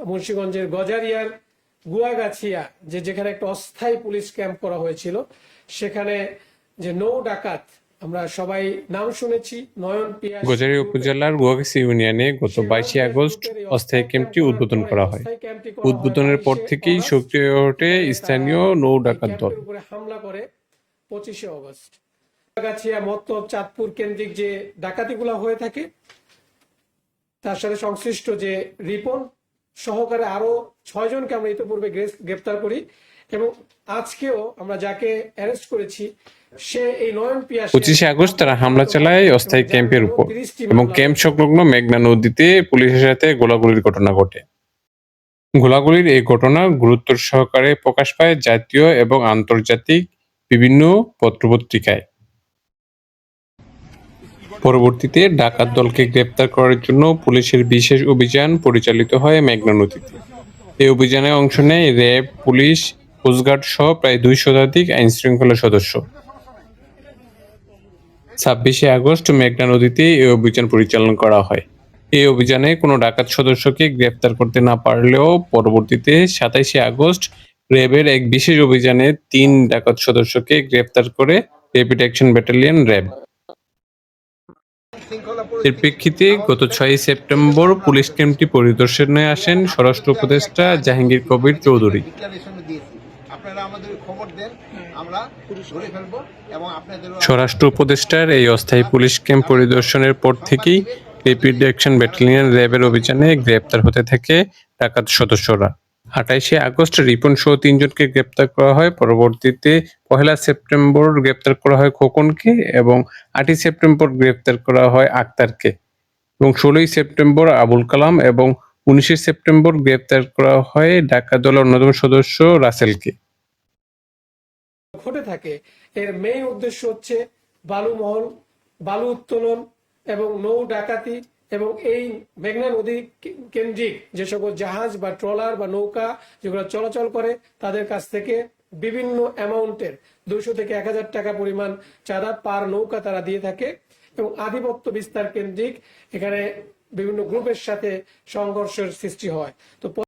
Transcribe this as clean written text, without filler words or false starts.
মুন্সিগঞ্জের গজারিয়ার গুয়াগাছিয়া যেখানে একটা অস্থায়ী পুলিশ ক্যাম্প করা হয়েছিল, সেখানে যে নৌ ডাকাত আমরা সবাই নাম শুনেছি, নয়ন পিয়াসী গজারিয়া উপজেলার গুয়াগাছি ইউনিয়নে গত 22 আগস্ট অস্থায়ী ক্যাম্পটি উদ্বোধন করা হয়। উদ্বোধনের পর থেকেই সক্রিয় হয়ে ওঠে স্থানীয় নৌ ডাকাত দল। উপরে হামলা করে 25শে অগস্ট। গুয়াগাছিয়া, মতলব, চাঁদপুর কেন্দ্রিক যে ডাকাতিগুলো হয়ে থাকে তার সাথে সংশ্লিষ্ট যে রিপন সহকারে আরো 6 জনকে আমরা ইতিপূর্বে গ্রেফতার করি, এবং আজকেও আমরা যাকে অ্যারেস্ট করেছি সে এই নয়ন পিয়াসী। 25শে আগস্ট তারা হামলা চালায় অস্থায়ী ক্যাম্পের উপর এবং ক্যাম্প সংলগ্ন মেঘনা নদীতে পুলিশের সাথে গোলাগুলির ঘটনা ঘটে। গোলাগুলির এই ঘটনা গুরুত্ব সহকারে প্রকাশ পায় জাতীয় এবং আন্তর্জাতিক বিভিন্ন পত্রপত্রিকায়। পরবর্তীতে ডাকাত দলকে গ্রেপ্তার করার জন্য পুলিশের বিশেষ অভিযান পরিচালিত হয় মেঘনা নদীতে। এই অভিযানে অংশ নেয় র্যাব, পুলিশ, কোস্টগার্ড সহ প্রায় 2 শতাধিক আইন শৃঙ্খলা সদস্য। 26শে আগস্ট মেঘনা নদীতে এই অভিযান পরিচালনা করা হয়। এই অভিযানে কোনো ডাকাত সদস্যকে গ্রেপ্তার করতে না পারলেও পরবর্তীতে 27শে আগস্ট র্যাবের এক বিশেষ অভিযানে 3 ডাকাত সদস্যকে গ্রেপ্তার করে র্যাপিড অ্যাকশন ব্যাটালিয়ন র্যাব। এর প্রেক্ষিতে গত 6 সেপ্টেম্বর পুলিশ ক্যাম্পটি পরিদর্শনে আসেন স্বরাষ্ট্র উপদেষ্টা জাহাঙ্গীর কবির চৌধুরী। স্বরাষ্ট্র উপদেষ্টার এই অস্থায়ী পুলিশ ক্যাম্প পরিদর্শনের পর থেকেই র্যাপিড অ্যাকশন ব্যাটালিয়ন র্যাবের অভিযানে গ্রেপ্তার হতে থাকে ডাকাত সদস্যরা। 28শে আগস্ট রিপন সহ 3 জনকে গ্রেপ্তার করা হয়। পরবর্তীতে 1 সেপ্টেম্বর গ্রেপ্তার করা হয় খোকনকে এবং 8 সেপ্টেম্বর গ্রেপ্তার করা হয় আক্তারকে এবং 16 সেপ্টেম্বর আবুল কালাম এবং 19 সেপ্টেম্বর গ্রেপ্তার করা হয় ডাকাত দলের অন্যতম সদস্য রাসেলকে। ঘটে থাকে এর মেইন উদ্দেশ্য হচ্ছে বালুমহল, বালু উত্তোলন এবং নৌ ডাকাতি, এবং এই মেঘনা নদী কেন্দ্রিক যে সকল জাহাজ বা ট্রলার বা নৌকা যেগুলো চলাচল করে তাদের কাছ থেকে বিভিন্ন অ্যামাউন্টের 200 থেকে 1000 টাকা পরিমাণ চাঁদা পার নৌকা তারা দিয়ে থাকে, এবং আধিপত্য বিস্তার কেন্দ্রিক এখানে বিভিন্ন গ্রুপের সাথে সংঘর্ষের সৃষ্টি হয়। তো